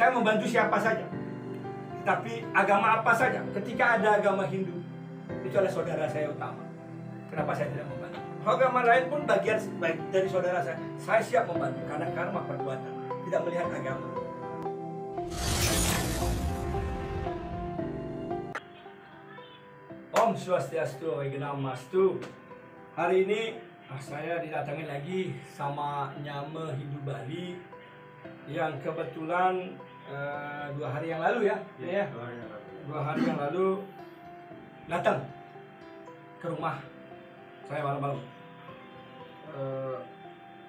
Saya membantu siapa saja. Tapi agama apa saja. Ketika ada agama Hindu, itu adalah saudara saya utama. Kenapa saya tidak membantu? Agama lain pun bagian dari saudara saya. Saya siap membantu karena karma perbuatan, tidak melihat agama. Om Swastiastu, Namastu. Hari ini saya didatangi lagi sama Nyama Hindu Bali yang kebetulan 2 hari yang lalu ya, 2 hari yang lalu datang ke rumah saya malam-malam.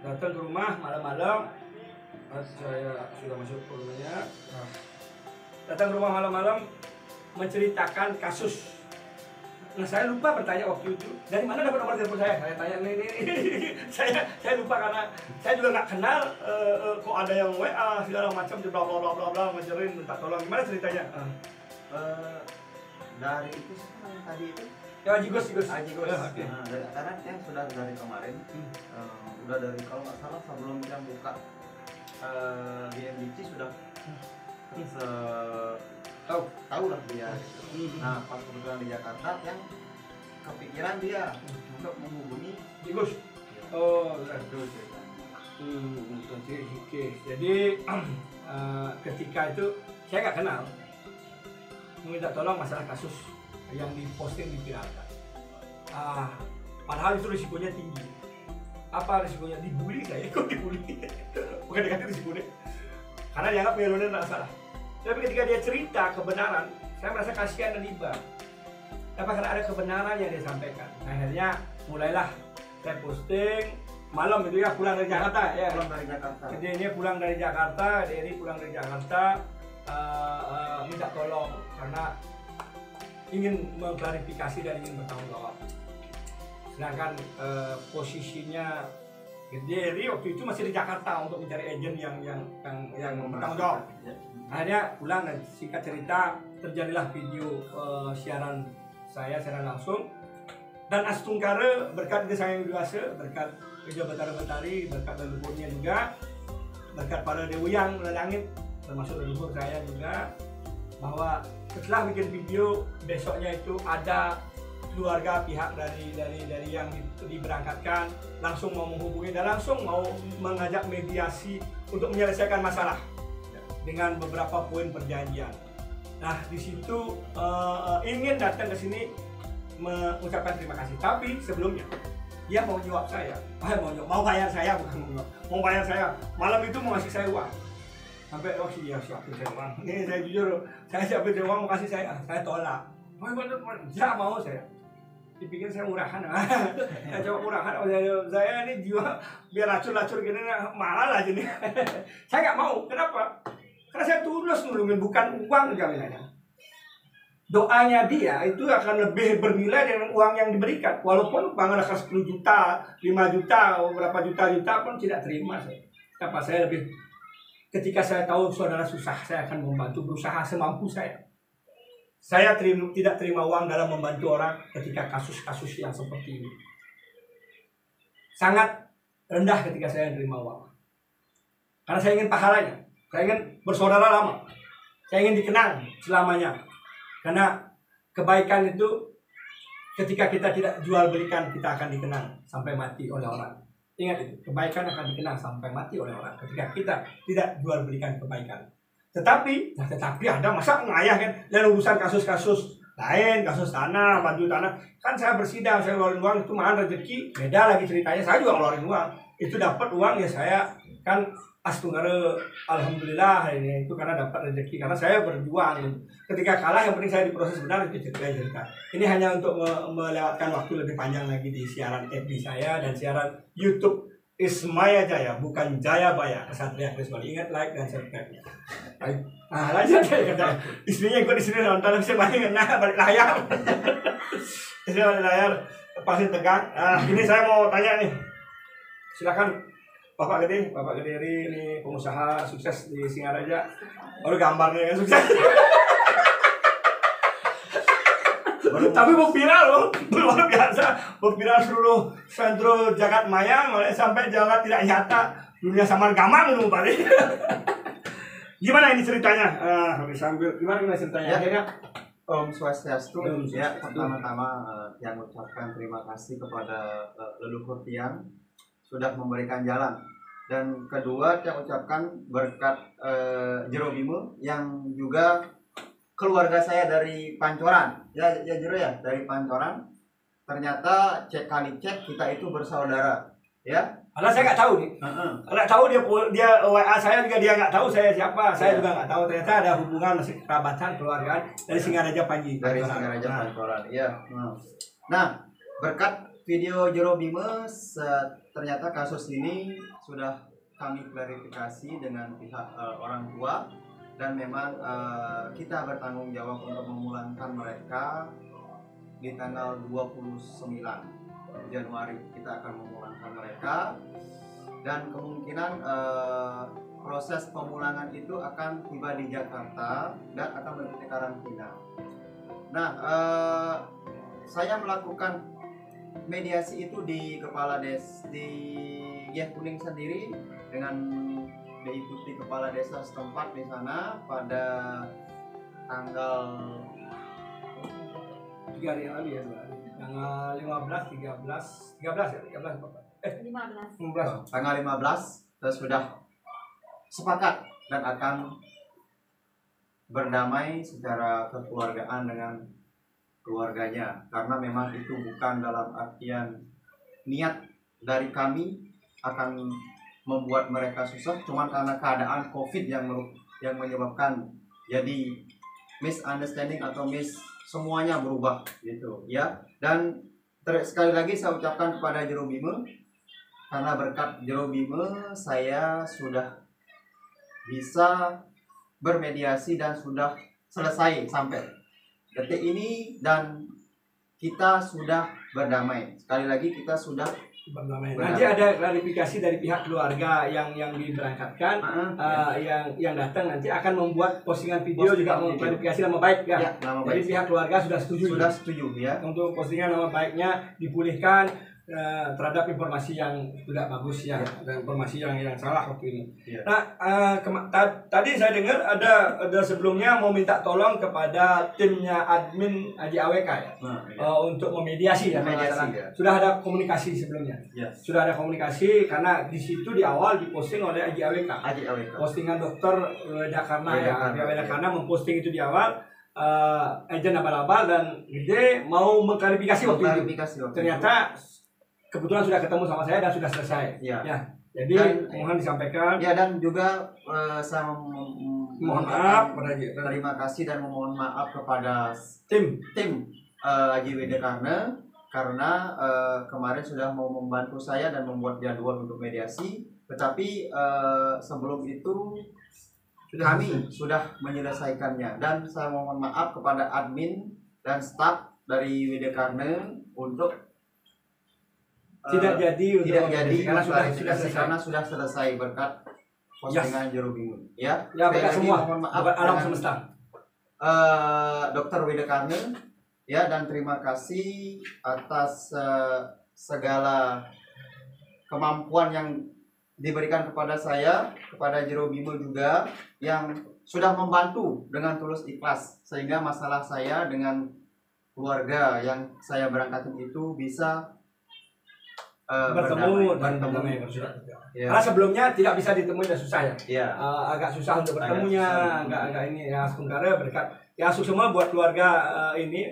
Datang ke rumah malam-malam, saya sudah masuk ke rumahnya. Datang ke rumah malam-malam menceritakan kasus. Nah, saya lupa bertanya waktu itu, dari mana dapat nomor telepon saya? Saya tanya ini. saya lupa karena saya juga nggak kenal. Kok ada yang WA segala macam, bla bla bla bla bla, ngajarin minta tolong. Gimana ceritanya? Dari itu yang tadi itu. Ya, Ajigos. Ya, okay. Nah, karena yang sudah dari kemarin, udah dari kalau nggak salah sebelum kita buka BMDC sudah tahu lah dia. Nah, pas kebetulan di Jakarta yang kepikiran dia untuk menghubungi Ajigos. Oh, itu oke. Jadi ketika itu saya nggak kenal, meminta tolong masalah kasus yang diposting diviralkan. Padahal itu risikonya tinggi. Apa risikonya? Dibully saya, kok dibully? Bukan dikasih risikonya, karena dianggap Melona tidak salah. Tapi ketika dia cerita kebenaran, saya merasa kasihan dan iba. Tapi karena ada kebenaran yang dia sampaikan, akhirnya mulailah saya posting malam itu ya, pulang dari Jakarta ya. Jadi ini pulang dari Jakarta, minta tolong karena ingin mengklarifikasi dan ingin bertanggung jawab. Sedangkan posisinya Gede waktu itu masih di Jakarta untuk mencari agen yang bertanggung jawab. Akhirnya pulang dan singkat cerita terjadilah video siaran langsung. Dan Astungkara berkat desa yang biasa, berkat Eja Betara-Betari, berkat leluhurnya juga, berkat para dewa yang langit, termasuk leluhur saya juga, bahwa setelah bikin video besoknya itu ada keluarga pihak dari yang diberangkatkan langsung mau menghubungi dan langsung mau mengajak mediasi untuk menyelesaikan masalah dengan beberapa poin perjanjian. Nah, di situ ingin datang ke sini mengucapkan terima kasih. Tapi sebelumnya dia mau jawab saya, mau bayar saya, bukan mau bayar saya. Malam itu mau kasih saya uang. Sampai dia siapin saya uang. Ini saya jujur, saya siapin uang mau kasih saya tolak. Tidak mau saya. Dipikir saya murahan. Saya coba murahan. Saya ini jiwa biar racun-racun gini mahal aja nih. Saya nggak mau. Kenapa? Karena saya tulus nolongin, bukan uang jaminannya. Doanya dia itu akan lebih bernilai dengan uang yang diberikan. Walaupun bangun akan 10 juta, 5 juta, beberapa juta pun tidak terima saya. Kenapa? Saya lebih, ketika saya tahu saudara susah, saya akan membantu, berusaha semampu saya. Saya tidak terima uang dalam membantu orang ketika kasus-kasus yang seperti ini. Sangat rendah ketika saya menerima uang. Karena saya ingin pahalanya. Saya ingin bersaudara lama. Saya ingin dikenang selamanya. Karena kebaikan itu ketika kita tidak jual belikan, kita akan dikenang sampai mati oleh orang. Ingat itu, kebaikan akan dikenang sampai mati oleh orang ketika kita tidak jual belikan kebaikan. Tetapi ada masa ngayah kan, dan urusan kasus-kasus lain, kasus tanah, bantu tanah, kan saya bersidang, saya ngeluarin uang, itu mahal rezeki, beda lagi ceritanya. Saya juga ngeluarin uang, itu dapat uang ya saya kan Astungkara, alhamdulillah ini itu karena dapat rezeki, karena saya berjuang. Ketika kalah yang penting saya diproses benar, itu cerita. Ini hanya untuk melewatkan waktu lebih panjang lagi di siaran FB saya dan siaran YouTube Ismaya Jaya, bukan Jaya Baya, Kesatria Kris Bali. Ingat, like dan subscribe. Nah, lanjut ya. Istrinya ikut di sini nonton, saya balik balik layar. Istri balik layar, pasti tegang. Nah, ini saya mau tanya nih. Silakan Bapak Gede ini pengusaha sukses di Singaraja. Gambarnya yang sukses. Tapi mau viral loh, luar biasa, viral seluruh sentro jagat maya, sampai jagat tidak nyata, dunia samar gamang itu tadi. Gimana ini ceritanya? Sambil gimana ceritanya? Ya. Akhirnya Om Swastiastu. Om Ya, Swastiastu. pertama-tama yang mengucapkan terima kasih kepada leluhur tiang sudah memberikan jalan. Dan kedua, saya ucapkan berkat Jero Bima yang juga keluarga saya dari Pancoran. Ya Jero ya, dari Pancoran. Ternyata kali cek kita itu bersaudara. Ya. karena saya nggak tahu nih. Nggak tahu dia WA saya juga dia nggak tahu saya siapa. Saya juga nggak tahu. Ternyata ada hubungan masih kerabatan keluargaan dari Singaraja Panji. Dari Singaraja Pancoran. Iya. Nah, berkat video Jero Bima ternyata kasus ini sudah kami klarifikasi dengan pihak orang tua dan memang kita bertanggung jawab untuk memulangkan mereka di tanggal 29 Januari kita akan memulangkan mereka dan kemungkinan proses pemulangan itu akan tiba di Jakarta dan akan mengikuti karantina. Nah, saya melakukan mediasi itu di kepala di Giah Kuning sendiri dengan diikuti kepala desa setempat di sana pada tanggal 3 hari yang lalu ya, tanggal 15, 13 ya, 15. tanggal 15 kita sudah sepakat dan akan berdamai secara kekeluargaan dengan keluarganya karena memang itu bukan dalam artian niat dari kami akan membuat mereka susah, cuma karena keadaan COVID yang menyebabkan jadi misunderstanding atau semuanya berubah gitu ya. Dan sekali lagi saya ucapkan kepada Jero Bima karena berkat Jero Bima saya sudah bisa bermediasi dan sudah selesai sampai detik ini dan kita sudah berdamai. Sekali lagi kita sudah berdamai. Nanti ada klarifikasi dari pihak keluarga yang diberangkatkan, yang datang nanti akan membuat postingan video juga mengklarifikasi nama baik ya. Nama Jadi baik. pihak keluarga sudah setuju. Sudah setuju ya. Untuk postingan nama baiknya dipulihkan terhadap informasi yang tidak bagus ya, dan informasi yang salah waktu ini. Ya. Nah, tadi saya dengar ada sebelumnya mau minta tolong kepada timnya admin Aji AWK ya, untuk memediasi ya. Ya. Sudah ada komunikasi sebelumnya. Ya. Sudah ada komunikasi karena di situ di awal diposting oleh Aji AWK. Postingan dokter Weda Karna memposting itu di awal. Agent abal-abal dan Gede mau mengklarifikasi waktu itu. Ternyata kebetulan sudah ketemu sama saya dan sudah selesai. Ya. Jadi mohon disampaikan. Ya, dan juga saya Mohon maaf pada terima kasih dan memohon maaf kepada tim Aji Weda karena kemarin sudah mau membantu saya dan membuat jadwal untuk mediasi, tetapi sebelum itu kami sudah menyelesaikannya dan saya mohon maaf kepada admin dan staf dari Weda untuk tidak jadi karena sudah selesai berkat postingan Jero Bima ya. Berkat semua alam semesta. Dokter Weda ya, dan terima kasih atas segala kemampuan yang diberikan kepada saya, kepada Jero Bima juga yang sudah membantu dengan tulus ikhlas sehingga masalah saya dengan keluarga yang saya berangkatin itu bisa bertemu. Ya. Karena sebelumnya tidak bisa ditemui dan susah ya. Ya. Agak susah untuk bertemunya, agak ini ya. Sementara berkat ya semua buat keluarga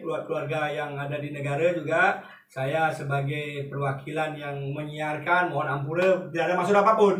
keluarga yang ada di negara juga. Saya sebagai perwakilan yang menyiarkan, mohon ampura, tidak ada maksud apapun.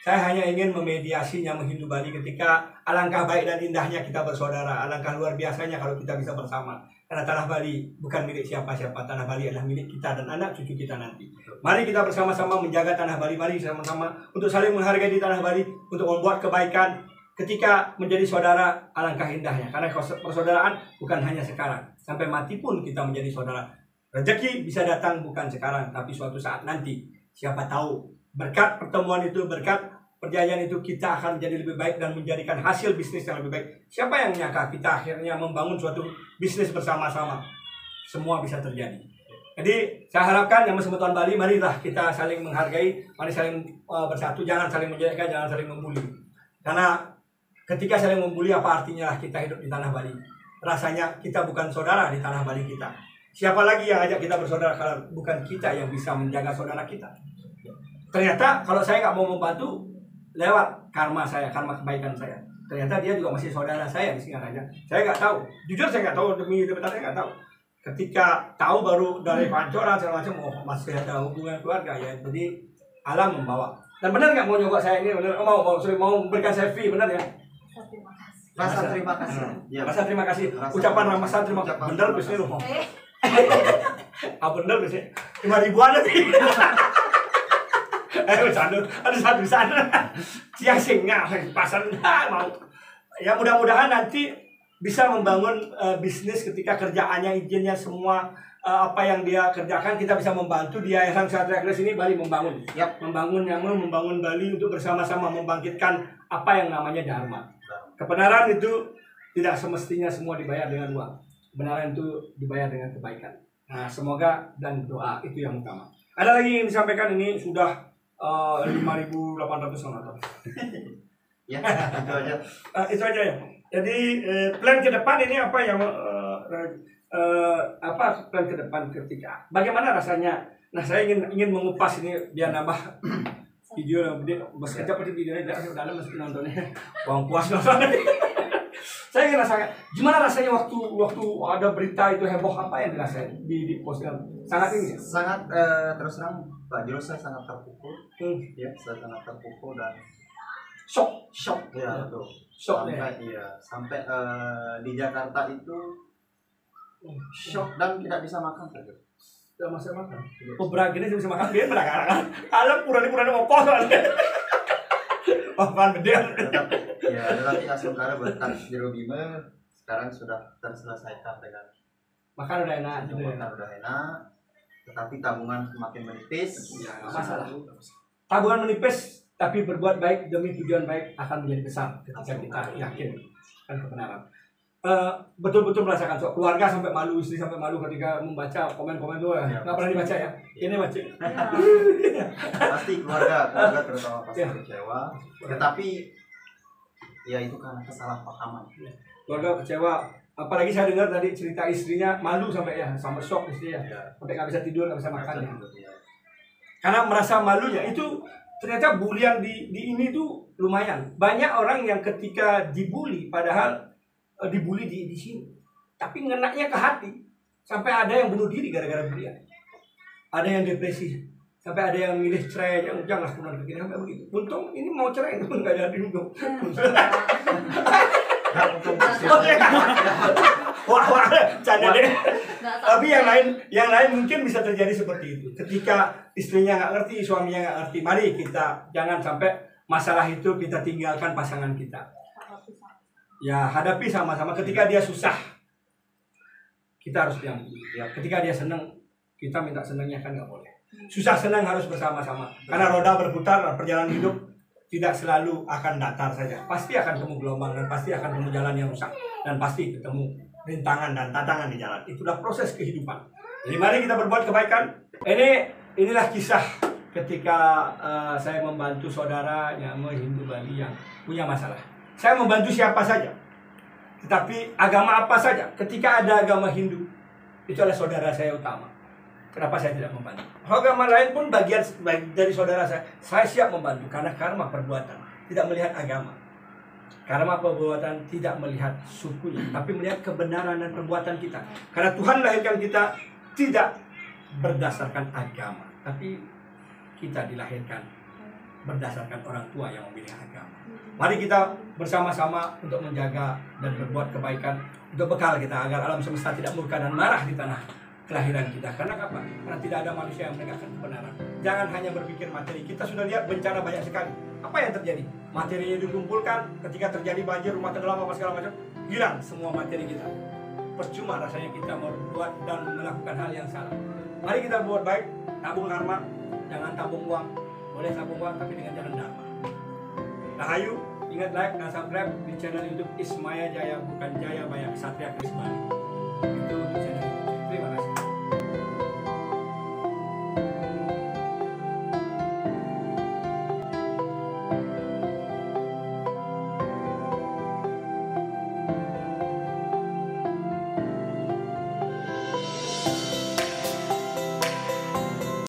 Saya hanya ingin memediasinya menghindu Bali ketika alangkah baik dan indahnya kita bersaudara. Alangkah luar biasanya kalau kita bisa bersama. Karena tanah Bali bukan milik siapa-siapa. Tanah Bali adalah milik kita dan anak cucu kita nanti. Mari kita bersama-sama menjaga tanah Bali. Mari sama-sama untuk saling menghargai di tanah Bali. Untuk membuat kebaikan ketika menjadi saudara. Alangkah indahnya. Karena persaudaraan bukan hanya sekarang. Sampai mati pun kita menjadi saudara. Rezeki bisa datang bukan sekarang, tapi suatu saat nanti. Siapa tahu berkat pertemuan itu, berkat perjanjian itu kita akan menjadi lebih baik dan menjadikan hasil bisnis yang lebih baik. Siapa yang menyangka kita akhirnya membangun suatu bisnis bersama-sama. Semua bisa terjadi. Jadi saya harapkan yang Persekutuan Bali, marilah kita saling menghargai, mari saling bersatu, jangan saling menjelekkan, jangan saling membuli. Karena Ketika saling membuli, apa artinya lah kita hidup di tanah Bali? Rasanya kita bukan saudara di tanah Bali kita. Siapa lagi yang ajak kita bersaudara kalau bukan kita yang bisa menjaga saudara kita? Ternyata kalau saya nggak mau membantu lewat karma saya, karma kebaikan saya. Ternyata dia juga masih saudara saya di Singaraja. Saya nggak tahu. Jujur saya nggak tahu, demi kebenaran saya nggak tahu. Ketika tahu baru dari pancoran segala macam, oh masih ada hubungan keluarga ya. Jadi alam membawa. Dan benar nggak mau nyogok saya ini? Benar? Mau memberikan selfie, benar ya? Rasa terima kasih. Ya. Rasa terima kasih. Ucapan Ramasan terima kasih. Bener bis ini loh. Ah bener bis 5.000-an nanti. Bercanda. Ada satu sana. Siang singa pasar mau. Ya mudah-mudahan nanti bisa membangun bisnis ketika kerjaannya, izinnya semua apa yang dia kerjakan kita bisa membantu dia. Yayasan Ksatria Keris ini Bali membangun. Yap. Membangun Bali untuk bersama-sama membangkitkan apa yang namanya dharma. Kebenaran itu tidak semestinya semua dibayar dengan uang. Kebenaran itu dibayar dengan kebaikan. Nah, semoga dan doa itu yang utama. Ada lagi yang disampaikan, ini sudah 5.800 orang. Ya, itu aja. Itu aja ya. Jadi plan ke depan ini apa yang apa plan ke depan ketika bagaimana rasanya? Nah, saya ingin mengupas ini biar nambah video dia bos kecap seperti videonya udah mesti nontonnya uang puas nonton. Saya ingin rasakan gimana rasanya waktu ada berita itu heboh, apa yang dirasain di postingan sangat ini sangat terus terang Pak Jero, saya sangat terpukul. Ya, saya sangat terpukul dan shock ya betul. Sampai di Jakarta itu shock dan tidak bisa makan saja. Tidak bisa makan. Beberapa gini bisa makan dia beragam. Kalau kurang mau pos soalnya. Makan gede. Tetapi Asmara berkat Jero Bima sekarang sudah terselesaikan dengan makan udah enak. Makan udah enak. Tetapi tabungan semakin menipis. Ya, nggak masalah. Tabungan menipis, tapi berbuat baik demi tujuan baik akan menjadi besar ketika kita yakin kan kebenaran. Betul-betul merasakan keluarga sampai malu, istri sampai malu ketika membaca komen-komen itu nggak pernah dibaca ya. Ini baca. Pasti keluarga terutama pasti kecewa. Tetapi ya itu karena kesalahpahaman. Keluarga kecewa. Apalagi saya dengar tadi cerita istrinya malu sampai shock istrinya, sampai nggak bisa tidur, nggak bisa makan. Karena merasa malunya itu ternyata bulian di ini tuh lumayan. Banyak orang yang ketika dibully padahal dibully di sini, tapi ngenaknya ke hati sampai ada yang bunuh diri gara-gara bulian, ada yang depresi, sampai ada yang milih cerai, janganlah pulang begini sampai begitu. Untung ini mau cerai itu nggak jadi juga. Wah, canda deh. Tapi yang lain mungkin bisa terjadi seperti itu. Ketika istrinya nggak ngerti, suaminya nggak ngerti, mari kita jangan sampai masalah itu kita tinggalkan pasangan kita. Ya, hadapi sama-sama. Ketika dia susah, kita harus diam. Ya, ketika dia senang, kita minta senangnya kan nggak boleh. Susah senang harus bersama-sama. Karena roda berputar, perjalanan hidup tidak selalu akan datar saja. Pasti akan ketemu gelombang dan pasti akan ketemu jalan yang rusak dan pasti ketemu rintangan dan tantangan di jalan. Itulah proses kehidupan. Jadi mari kita berbuat kebaikan. Inilah kisah ketika saya membantu saudara yang Hindu Bali yang punya masalah. Saya membantu siapa saja, tetapi agama apa saja. Ketika ada agama Hindu, itu adalah saudara saya utama. Kenapa saya tidak membantu? Agama lain pun bagian dari saudara saya. Saya siap membantu karena karma perbuatan tidak melihat agama. Karma perbuatan tidak melihat sukunya, tapi melihat kebenaran dan perbuatan kita. Karena Tuhan lahirkan kita tidak berdasarkan agama, tapi kita dilahirkan berdasarkan orang tua yang memilih agama. Mari kita bersama-sama untuk menjaga dan berbuat kebaikan untuk bekal kita agar alam semesta tidak murka dan marah di tanah kelahiran kita. Karena apa? Karena tidak ada manusia yang menegakkan kebenaran. Jangan hanya berpikir materi. Kita sudah lihat bencana banyak sekali. Apa yang terjadi? Materinya dikumpulkan, ketika terjadi banjir, rumah tenggelam, apa segala macam, hilang semua materi kita. Percuma rasanya kita berbuat dan melakukan hal yang salah. Mari kita buat baik, tabung karma, jangan tabung uang. Boleh tabung uang tapi dengan jalan dharma. Rahayu, ingat like dan subscribe di channel YouTube Ismaya Jaya, bukan Jaya Baya Ksatria Keris Bali. Itu channel